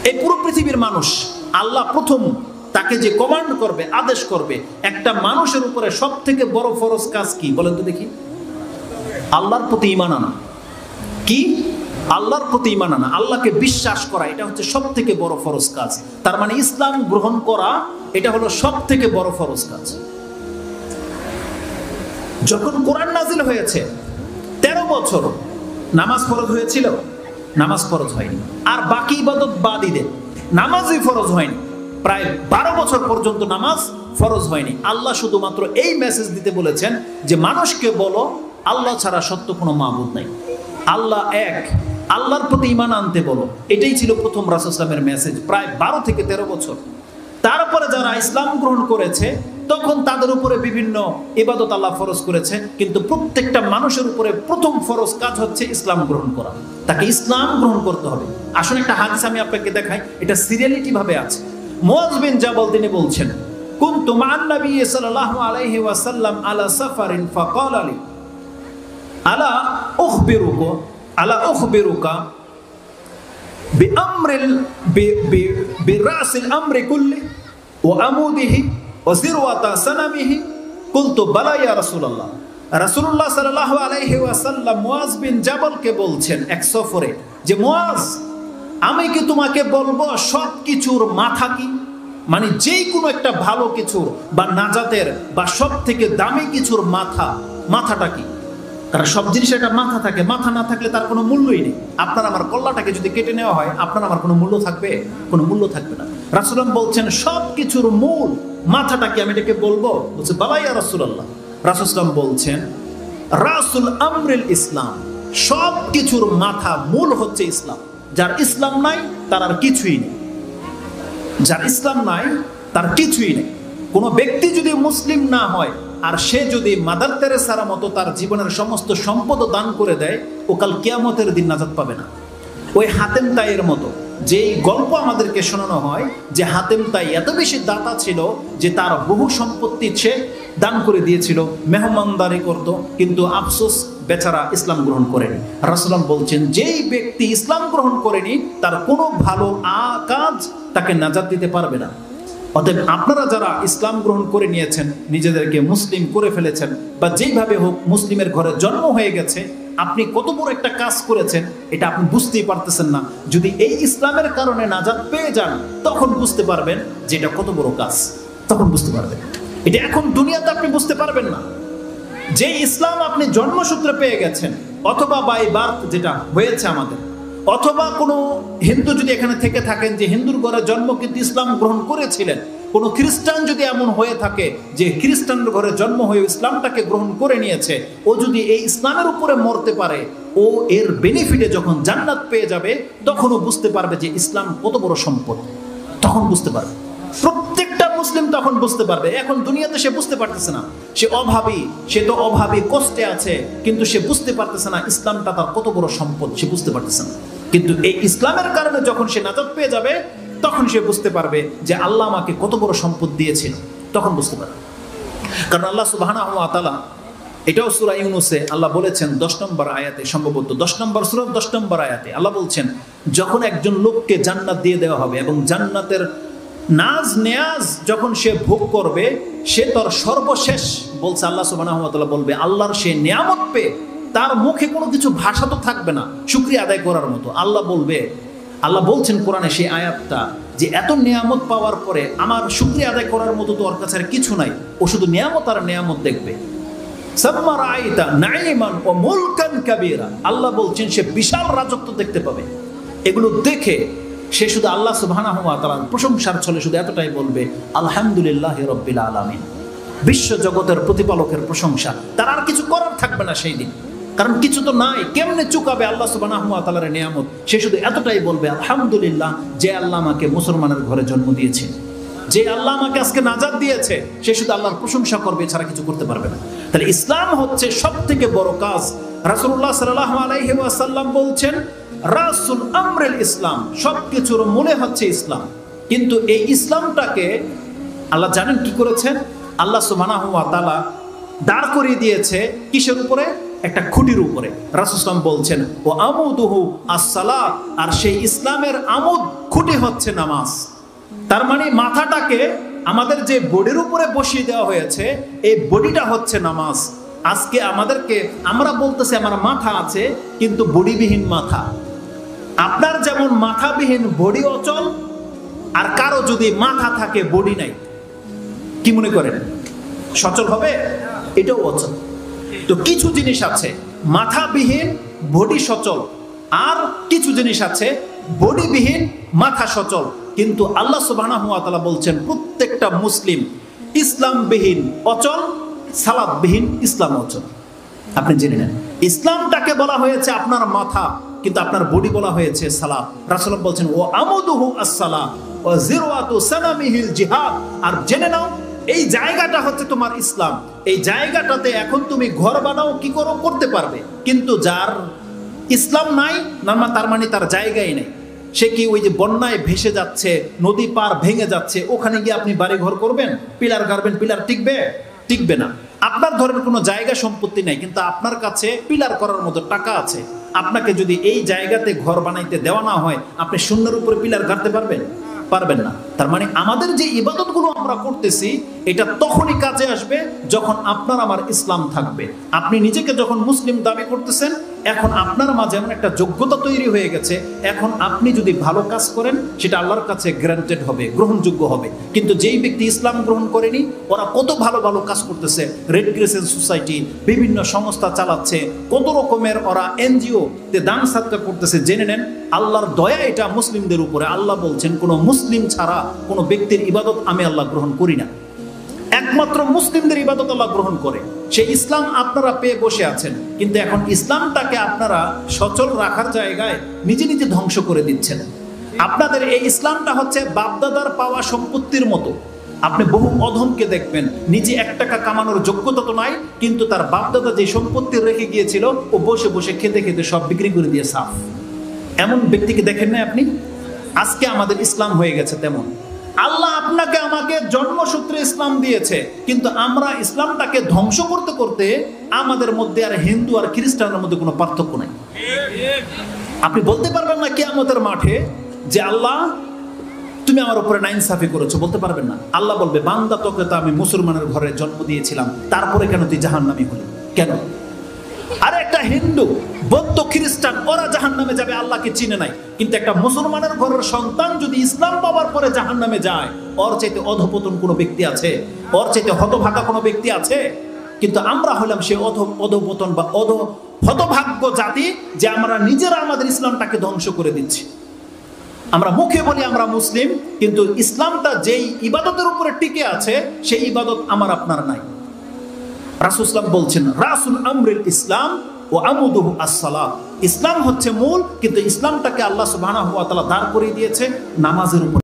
এই পুরো পৃথিবীর মানুষ আল্লাহ প্রথম তাকে যে কমান্ড করবে, আদেশ করবে, একটা মানুষের উপরে সব থেকে বড় ফরজ কাজ কি বলেন তো দেখি? আল্লাহর প্রতি ঈমান আনা। কি? আল্লাহর প্রতি ঈমান আনা, আল্লাহকে বিশ্বাস করা, এটা হচ্ছে সব থেকে বড় ফরজ কাজ। তার মানে ইসলাম গ্রহণ করা এটা হলো সব থেকে বড় ফরজ কাজ। যখন কোরআন নাজিল হয়েছে 13 বছর নামাজ ফরজ হয়েছিল? নামাজ ফরজ হয়নি। আর বাকি ইবাদত বাদই দেন, নামাজই ফরজ হয়নি। প্রায় 12 বছর পর্যন্ত নামাজ ফরজ হয়নি। আল্লাহ শুধুমাত্র এই মেসেজ দিতে বলেছেন যে মানুষকে বলো আল্লাহ ছাড়া সত্য কোনো মাবুদ নাই, আল্লাহ এক, আল্লাহর প্রতি ঈমান আনতে বলো। এটাই ছিল প্রথম রাসূল সাল্লাল্লাহু আলাইহি ওয়াসাল্লামের মেসেজ প্রায় 12 থেকে 13 বছর। তারপরে যারা ইসলাম গ্রহণ করেছে তখন তাদের উপরে বিভিন্ন ইবাদত আল্লাহ ফরজ করেছে, কিন্তু প্রত্যেকটা মানুষের উপরে প্রথম ফরজ কাজ হচ্ছে ইসলাম গ্রহণ করা। তাকে ইসলাম গ্রহণ করতে হবে। আসলে একটা হাদিস আমি আপনাকে দেখাই, এটা সিরিয়ালিটি ভাবে আছে। মুআয বিন জাবাল তিনি বলছেন, কুনতু মা'আন নবী সাল্লাল্লাহু আলাইহি ওয়াসাল্লাম আলা সাফারিন ফাকালা লি আলা উখবিরুকা বিআমরিল বিরাসিল আমরি কুল্লি ওয়া আমুদিহি ওয়া জিরওয়াতা সানামিহি। কুলতু বালা ইয়া রাসূলুল্লাহ। রাসূলুল্লাহ সাল্লাল্লাহু আলাইহি ওয়াসাল্লাম মুআয বিন জাবালকে বলছেন এক সফরে যে মুআয, আমি কি তোমাকে বলবো সব কিছুর মাথা কি? মানে যেই কোনো একটা ভালো কিছুর বা নাজাতের বা সব থেকে দামি কিছুর মাথাটা কি? কারণ সব জিনিসের একটা মাথা থাকে, মাথা না থাকলে তার কোনো মূল্যই নেই। আপনার আমার কল্লাটাকে যদি কেটে নেওয়া হয়, আপনার আমার কোনো মূল্য থাকবে? কোনো মূল্য থাকবে না। রাসূলুল্লাহ বলছেন সব কিছুর মূল মাথাটা কি, আমি এটাকে বলবো? বলছে বাবা ইয়া রাসূলুল্লাহ। রাসূলুল্লাহ বলছেন রাসুল আমরিল ইসলাম, সব কিছুর মাথা মূল হচ্ছে ইসলাম। যার ইসলাম নাই তার আর কিছুই নেই, যার ইসলাম নাই তার কিছুই নেই। কোনো ব্যক্তি যদি মুসলিম না হয় আর সে যদি মাদার তেরেসার মতো তার জীবনের সমস্ত সম্পদ দান করে দেয়, ও কাল কিয়ামতের দিন নাজাত পাবে না। ওই হাতেম তাইয়ের মতো যেই গল্প আমাদেরকে শোনানো হয় যে হাতেম তাই এত বেশি দাতা ছিল যে তার বহু সম্পত্তি সে দান করে দিয়েছিল, মেহমানদারি করত, কিন্তু আফসোস বেচারা ইসলাম গ্রহণ করেনি। রাসূলুল্লাহ বলছেন যেই ব্যক্তি ইসলাম গ্রহণ করেনি তার কোনো ভালো কাজ তাকে নাজাত দিতে পারবে না। অতএব আপনারা যারা ইসলাম গ্রহণ করে নিয়েছেন, নিজেদেরকে মুসলিম করে ফেলেছেন, বা যেইভাবে হোক মুসলিমের ঘরে জন্ম হয়ে গেছে, আপনি কত বড় একটা কাজ করেছেন এটা আপনি বুঝতেই পারতেছেন না। যদি এই ইসলামের কারণে নাজাত পেয়ে যান তখন বুঝতে পারবেন যে এটা কত বড় কাজ, তখন বুঝতে পারবেন। এটা এখন দুনিয়াতে আপনি বুঝতে পারবেন না। যে ইসলাম আপনি জন্মসূত্রে পেয়ে গেছেন, অথবা বাই বার্থ যেটা হয়েছে আমাদের, অথবা কোনো হিন্দু যদি এখানে থেকে থাকেন যে হিন্দুর ঘরে জন্ম কিন্তু ইসলাম গ্রহণ করেছিলেন, কোনো খ্রিস্টান যদি এমন হয়ে থাকে যে খ্রিস্টানের ঘরে জন্ম হয়ে ইসলামটাকে গ্রহণ করে নিয়েছে, ও যদি এই ইসলামের উপরে মরতে পারে, ও এর বেনিফিটে যখন জান্নাত পেয়ে যাবে তখনও বুঝতে পারবে যে ইসলাম কত বড় সম্পদ, তখন বুঝতে পারবে। প্রত্যেকটা মুসলিম তখন বুঝতে পারবে। এখন দুনিয়াতে সে বুঝতে পারতেছে না, সে অভাবী, সে তো অভাবী কষ্টে আছে, কিন্তু সে বুঝতে পারতেছে না ইসলামটা তার কত বড় সম্পদ, সে বুঝতে পারতেছে না। কিন্তু এই ইসলামের কারণে যখন সে নাজাত পেয়ে যাবে তখন সে বুঝতে পারবে যে আল্লাহ আমাকে কত বড় সম্পদ দিয়েছিল, তখন বুঝতে পারবে। কারণ আল্লাহ সুবহানাহু ওয়া তাআলা, এটাও সূরা ইউনূসে আল্লাহ বলেছেন 10 নম্বর আয়াতে, সম্ভবত 10 নম্বর সূরা 10 নম্বর আয়াতে আল্লাহ বলছেন যখন একজন লোককে জান্নাত দিয়ে দেওয়া হবে এবং জান্নাতের নাজ নেয়াজ যখন সে ভোগ করবে, সে তার সর্বশেষ বলছে আল্লাহ সুবহানাহু ওয়া তাআলা বলবে আল্লাহর সে নিয়ামত পেয়ে তার মুখে কোনো কিছু ভাষা তো থাকবে না শুকরিয়া আদায় করার মতো। আল্লাহ বলবে, আল্লাহ বলছেন কোরআনে সেই আয়াতটা, যে এত নিয়ামত পাওয়ার পরে আমার শুকরিয়া আদায় করার মতো তো ওর কাছে আর কিছু নাই, ও শুধু নিয়ামত আর নিয়ামত দেখবে। সাম্মা রাআইতা নাঈমান ওয়া মুলকান কাবীরা, আল্লাহ বলছেন সে বিশাল রাজত্ব দেখতে পাবে। এগুলো দেখে সে শুধু আল্লাহ সুবহানাহু ওয়া তাআলার প্রশংসার ছলে শুধু এতটাই বলবে আলহামদুলিল্লাহি রাব্বিল আলামিন, বিশ্ব জগতের প্রতিপালকের প্রশংসা। তার আর কিছু করার থাকবে না সেই দিন, কারণ কিছু তো নাই, কেমনে চুকাবে আল্লাহ সুবহানাহু ওয়া তাআলার নিয়ামত। সে শুধু এতটাই বলবে আলহামদুলিল্লাহ, যে আল্লাহ আমাকে মুসলমানের ঘরে জন্ম দিয়েছে, যে আল্লাহ আমাকে আজকে নাজাত দিয়েছে, সে শুধু আল্লাহর প্রশংসা করবে, ছাড়া কিছু করতে পারবে না। তাহলে ইসলাম হচ্ছে সব থেকে বড় কাজ। রাসূলুল্লাহ সাল্লাল্লাহু আলাইহি ওয়াসাল্লাম বলছেন রাসুল আমরিল ইসলাম, সবকিছুর মূলে হচ্ছে ইসলাম। কিন্তু এই ইসলামটাকে আল্লাহ জানেন কি করেছেন? আল্লাহ সুবহানাহু ওয়া তাআলা দাঁড় করিয়ে দিয়েছে কিসের উপরে? একটা খুঁটির উপরে। রাসূল সাল্লাল্লাহু আলাইহি ওয়াসাল্লাম বলছেন ও আমুদুহু as-সালাত, আর সেই ইসলামের আমুদ খুঁটি হচ্ছে নামাজ। তার মানে মাথাটাকে আমাদের যে বডির উপরে বসিয়ে দেওয়া হয়েছে, এই বডিটা হচ্ছে নামাজ। আজকে আমরা বলতেছি আমার মাথা আছে, কিন্তু বডিবিহীন মাথা। আপনার যেমন মাথাবিহীন বডি অচল, আর কারো যদি মাথা থাকে বডি নাই, কি মনে করেন সচল হবে? এটাও অচল। তো কিছু জিনিস আছে মাথাবিহীন বডি সচল, আর কিছু জিনিস আছে বডিবিহীন মাথা সচল। কিন্তু আল্লাহ সুবহানাহু ওয়া তাআলা বলছেন প্রত্যেকটা মুসলিম ইসলামবিহীন অচল, সালাতবিহীন ইসলাম অচল। আপনি জেনে নেন, ইসলামটাকে বলা হয়েছে আপনার মাথা, কিন্তু আপনার বডি বলা হয়েছে সালাত। রাসূল বলছেন ও আমুদুহু as-সালাত ওয়া জিরওয়াতু সানামিহিল জিহাদ। আর জেনে নাও এই জায়গাটা হচ্ছে তোমার ইসলাম। এই জায়গাটাতে এখন তুমি ঘর বানাও, কি করো করতে পারবে, কিন্তু যার ইসলাম নাই তার মানে তার জায়গাই নেই। সে কি ওই যে বন্যায় ভেসে যাচ্ছে, নদী পার ভেঙে যাচ্ছে, ওখানে গিয়ে আপনি বাড়ি ঘর করবেন, পিলার গাড়বেন, পিলার টিকবে? টিকবে না। আপনার ধরেন কোনো জায়গা সম্পত্তি নাই, কিন্তু আপনার কাছে পিলার করার মতো টাকা আছে। আপনাকে যদি এই জায়গাতে ঘর বানাইতে দেওয়া না হয়, আপনি শূন্যের উপরে পিলার গাড়তে পারবেন? পারবেন না। তার মানে আমাদের যে ইবাদতগুলো আমরা করতেছি, এটা তখনই কাজে আসবে যখন আপনার আমার ইসলাম থাকবে। আপনি নিজেকে যখন মুসলিম দাবি করতেছেন, এখন আপনার মাঝে এমন একটা যোগ্যতা তৈরি হয়ে গেছে, এখন আপনি যদি ভালো কাজ করেন সেটা আল্লাহর কাছে গ্যারান্টেড হবে, গ্রহণযোগ্য হবে। কিন্তু যেই ব্যক্তি ইসলাম গ্রহণ করেনি, ওরা কত ভালো ভালো কাজ করতেছে, রেড ক্রিসেন্ট সোসাইটি, বিভিন্ন সংস্থা চালাচ্ছে, কত রকমের ওরা এনজিও তে দান সাদকা করতেছে। জেনে নেন আল্লাহর দয়া এটা মুসলিমদের উপরে। আল্লাহ বলছেন কোনো মুসলিম ছাড়া কোনো ব্যক্তির ইবাদত আমি আল্লাহ গ্রহণ করি না। একমাত্র মুসলিমদের ইবাদত আল্লাহ গ্রহণ করে। সেই ইসলাম আপনারা পেয়ে বসে আছেন, কিন্তু এখন ইসলামটাকে আপনারা সচল রাখার জায়গায় নিজে নিজে ধ্বংস করে দিচ্ছেন। আপনাদের এই ইসলামটা হচ্ছে বাপদাদার পাওয়া সম্পত্তির মতো। আপনি বহু অধমকে দেখবেন, নিজে 1 টাকা কামানোর যোগ্যতা তো নাই, কিন্তু তার বাপদাদা যে সম্পত্তি রেখে গিয়েছিল, ও বসে বসে খেতে খেতে সব বিক্রি করে দিয়ে সাফ। এমন ব্যক্তিকে দেখেন না আপনি? আজকে আমাদের ইসলাম হয়ে গেছে তেমন। আল্লাহ আপনাকে আমাকে জন্মসূত্রে ইসলাম দিয়েছে, কিন্তু আমরা ইসলামটাকে ধ্বংস করতে করতে আমাদের মধ্যে আর হিন্দু আর খ্রিস্টানের মধ্যে কোনো পার্থক্য নাই। আপনি বলতে পারবেন না কিয়ামতের মাঠে যে আল্লাহ তুমি আমার উপরে নাইনসাফি করেছো, বলতে পারবেন না। আল্লাহ বলবে বান্দা তোকে তো আমি মুসলমানের ঘরে জন্ম দিয়েছিলাম, তারপরে কেন তুই জাহান্নামী হলি কেন? আর একটা হিন্দু, বৌদ্ধ, খ্রিস্টান ওরা জাহান্নামে যাবে, আল্লাহকে চিনে নাই। কিন্তু একটা মুসলমানের ঘরের সন্তান যদি ইসলাম পাওয়ার পরে জাহান্নামে যায়, ওর চাইতে অধপতন কোনো ব্যক্তি আছে? ওর চাইতে হতভাগা কোনো ব্যক্তি আছে? কিন্তু আমরা হলাম সে অধপতন বা হতভাগ্য জাতি, যে আমরা নিজেরা আমাদের ইসলামটাকে ধ্বংস করে দিচ্ছি। আমরা মুখে বলি আমরা মুসলিম, কিন্তু ইসলামটা যেই ইবাদতের উপরে টিকে আছে, সেই ইবাদত আমার আপনার নাই। রাসূল সাল্লাল্লাহু আলাইহি ওয়াসাল্লাম বলছেন রাসুল আমরিল ইসলাম ও আমুদুহু as-সালাত। ইসলাম হচ্ছে মূল, কিন্তু ইসলামটাকে আল্লাহ সুবহানাহু ওয়া তাআলা দাঁড় করিয়ে দিয়েছে নামাজের উপর।